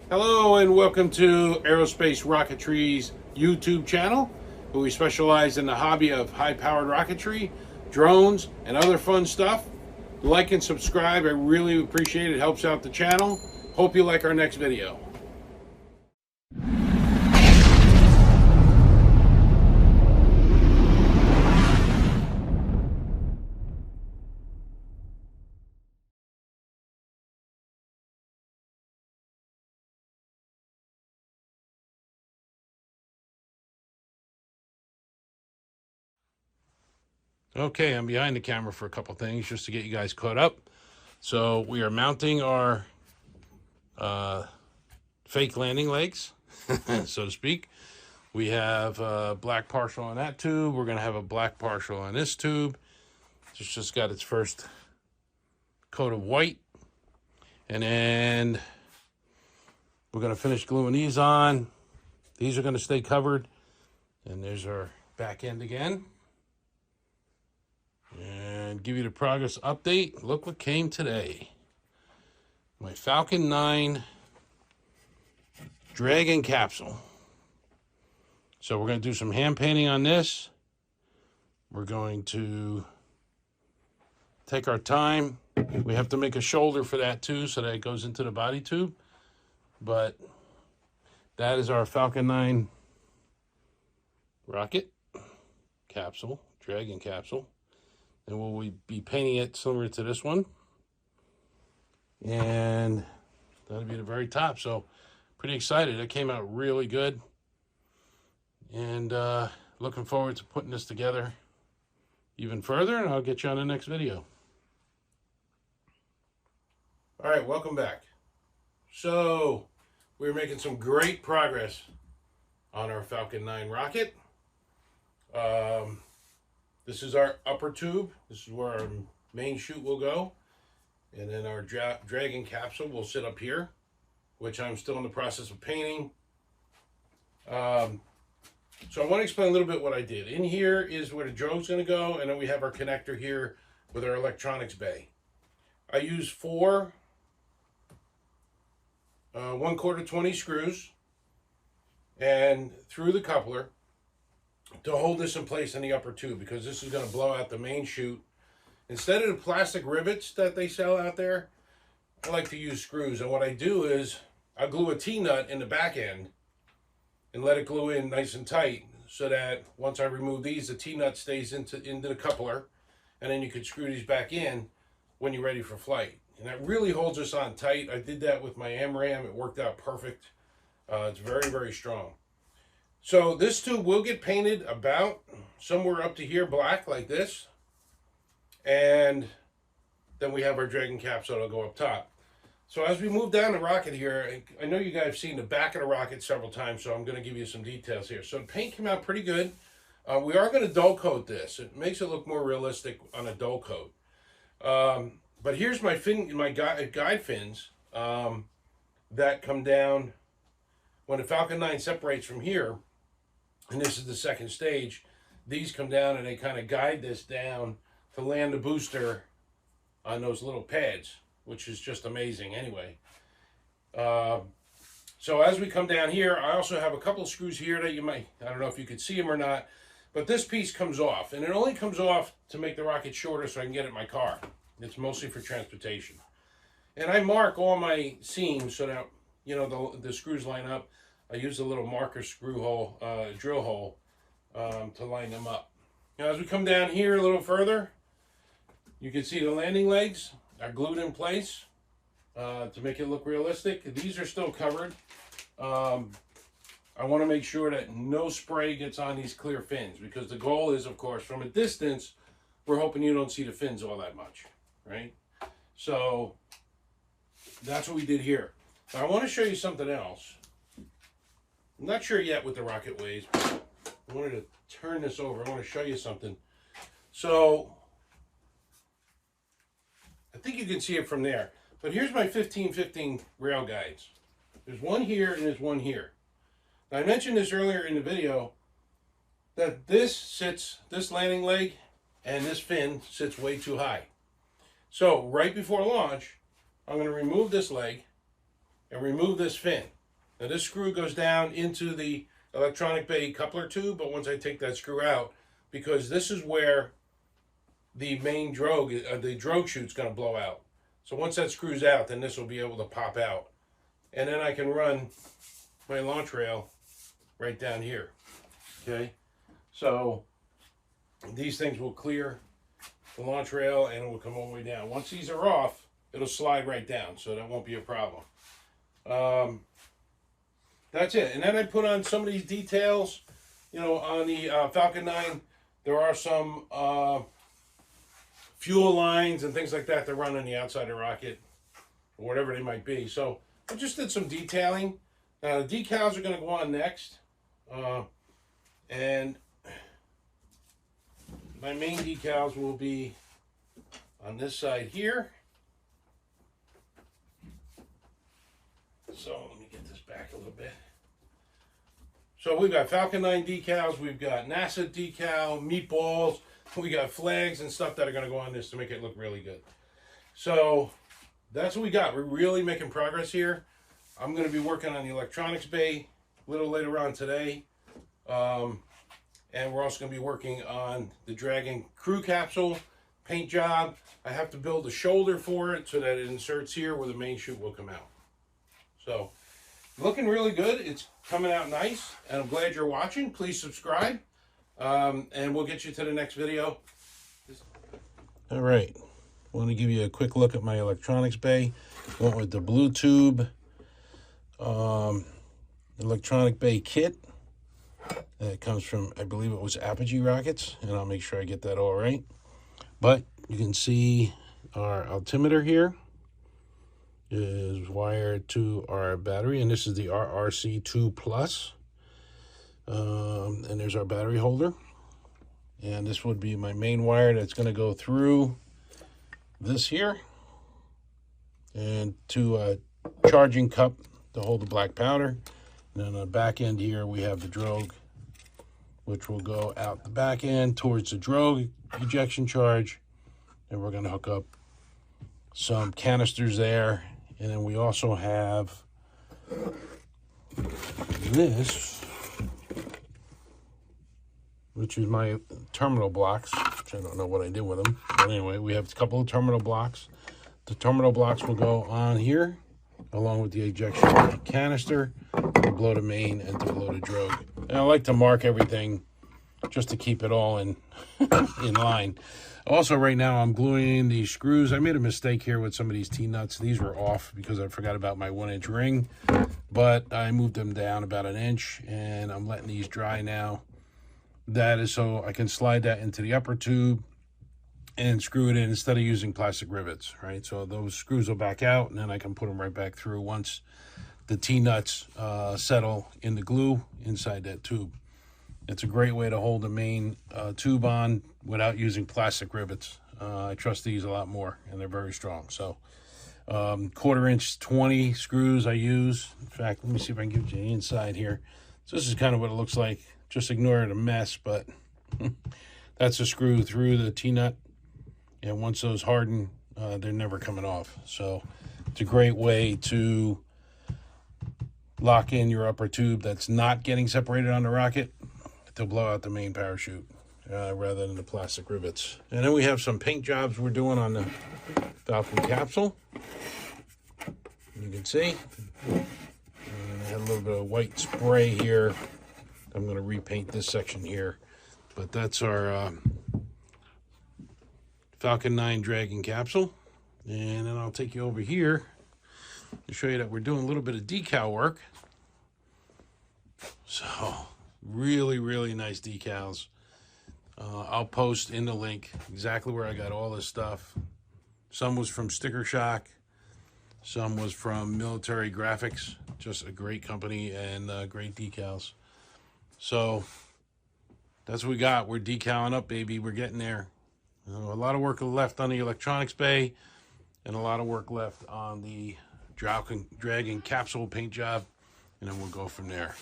Hello and welcome to Aerospace Rocketry's YouTube channel, where we specialize in the hobby of high-powered rocketry, drones, and other fun stuff. Like and subscribe, I really appreciate it. It helps out the channel. Hope you like our next video. Okay, I'm behind the camera for a couple things just to get you guys caught up. So we are mounting our fake landing legs, so to speak. We have a black partial on that tube. We're going to have a black partial on this tube. It's just got its first coat of white. And then we're going to finish gluing these on. These are going to stay covered. And there's our back end again. And give you the progress update. Look what came today. My Falcon 9 Dragon capsule. So we're going to do some hand painting on this. We're going to take our time. We have to make a shoulder for that too, so that it goes into the body tube. But that is our Falcon 9 rocket capsule, Dragon capsule. And we'll be painting it similar to this one. And that'll be the very top. So pretty excited. It came out really good. And looking forward to putting this together even further. And I'll get you on the next video. All right, welcome back. So we're making some great progress on our Falcon 9 rocket. This is our upper tube. This is where our main chute will go. And then our Dragon capsule will sit up here, which I'm still in the process of painting. So I want to explain a little bit what I did. In here is where the drone's going to go, and then we have our connector here with our electronics bay. I used four 1/4 20 screws and through the coupler to hold this in place in the upper tube, because this is going to blow out the main chute. Instead of the plastic rivets that they sell out there, I like to use screws. And what I do is I glue a T-nut in the back end and let it glue in nice and tight, so that once I remove these, the T-nut stays into the coupler, and then you could screw these back in when you're ready for flight. And that really holds us on tight. I did that with my AMRAM. It worked out perfect. It's very, very strong. So this tube will get painted about somewhere up to here black like this. And then we have our Dragon capsule that'll go up top. So as we move down the rocket here, I know you guys have seen the back of the rocket several times, so I'm going to give you some details here. So the paint came out pretty good. We are going to dull coat this. It makes it look more realistic on a dull coat. But here's my guide fins that come down when the Falcon 9 separates from here. And this is the second stage. These come down and they kind of guide this down to land the booster on those little pads, which is just amazing anyway. So as we come down here, I also have a couple of screws here that you might, I don't know if you could see them or not, but this piece comes off, and it only comes off to make the rocket shorter so I can get it in my car. It's mostly for transportation. And I mark all my seams so that, you know, the screws line up. I use a little marker screw hole, drill hole, to line them up. Now as we come down here a little further, you can see the landing legs are glued in place to make it look realistic. These are still covered. I want to make sure that no spray gets on these clear fins, because the goal is, of course, from a distance, we're hoping you don't see the fins all that much, right? So that's what we did here. Now, I want to show you something else. I'm not sure yet what the rocket weighs, but I wanted to turn this over. I want to show you something. So I think you can see it from there. But here's my 1515 rail guides. There's one here and there's one here. Now, I mentioned this earlier in the video that this landing leg and this fin sits way too high. So right before launch, I'm going to remove this leg and remove this fin. Now this screw goes down into the electronic bay coupler tube, but once I take that screw out, because this is where the main drogue, the drogue chute's going to blow out. So once that screws out, then this will be able to pop out. And then I can run my launch rail right down here. Okay, so these things will clear the launch rail and it will come all the way down. Once these are off, it'll slide right down, so that won't be a problem. That's it. And then I put on some of these details. You know, on the Falcon 9, there are some fuel lines and things like that that run on the outside of the rocket, or whatever they might be. So I just did some detailing. The decals are going to go on next. And my main decals will be on this side here. So let me get this back a little bit. So we've got Falcon 9 decals, we've got NASA decal, meatballs, we got flags and stuff that are going to go on this to make it look really good. So that's what we got. We're really making progress here. I'm going to be working on the electronics bay a little later on today. And we're also going to be working on the Dragon crew capsule paint job. I have to build a shoulder for it so that it inserts here where the main chute will come out. So looking really good. It's coming out nice, and I'm glad you're watching. Please subscribe, and we'll get you to the next video. All right, I want to give you a quick look at my electronics bay. Went with the blue tube electronic bay kit. It comes from, I believe it was Apogee Rockets, and I'll make sure I get that all right. But you can see our altimeter here is wired to our battery, and this is the RRC2 Plus. And there's our battery holder. And this would be my main wire that's going to go through this here and to a charging cup to hold the black powder. And then on the back end here, we have the drogue, which will go out the back end towards the drogue ejection charge. And we're going to hook up some canisters there. And then we also have this, which is my terminal blocks, which I don't know what I did with them. But anyway, we have a couple of terminal blocks. The terminal blocks will go on here, along with the ejection canister, to blow the main and to blow the drogue. And I like to mark everything just to keep it all in line. Also, right now, I'm gluing these screws. I made a mistake here with some of these T-nuts. These were off because I forgot about my 1-inch ring, but I moved them down about 1 inch, and I'm letting these dry now. That is so I can slide that into the upper tube and screw it in instead of using plastic rivets, right? So those screws will back out, and then I can put them right back through once the T-nuts settle in the glue inside that tube. It's a great way to hold the main tube on without using plastic rivets. I trust these a lot more, and they're very strong. So 1/4-inch 20 screws I use. In fact, let me see if I can give you the inside here. So this is kind of what it looks like. Just ignore it a mess, but that's a screw through the T-nut. And once those harden, they're never coming off. So it's a great way to lock in your upper tube that's not getting separated on the rocket to blow out the main parachute rather than the plastic rivets. And then we have some paint jobs we're doing on the Falcon capsule. You can see. And I had a little bit of white spray here. I'm going to repaint this section here. But that's our Falcon 9 Dragon capsule. And then I'll take you over here to show you that we're doing a little bit of decal work. So really, really nice decals. I'll post in the link exactly where I got all this stuff. Some was from Sticker Shock. Some was from Military Graphics. Just a great company and great decals. So that's what we got. We're decaling up, baby. We're getting there. A lot of work left on the electronics bay and a lot of work left on the Dragon capsule paint job. And then we'll go from there.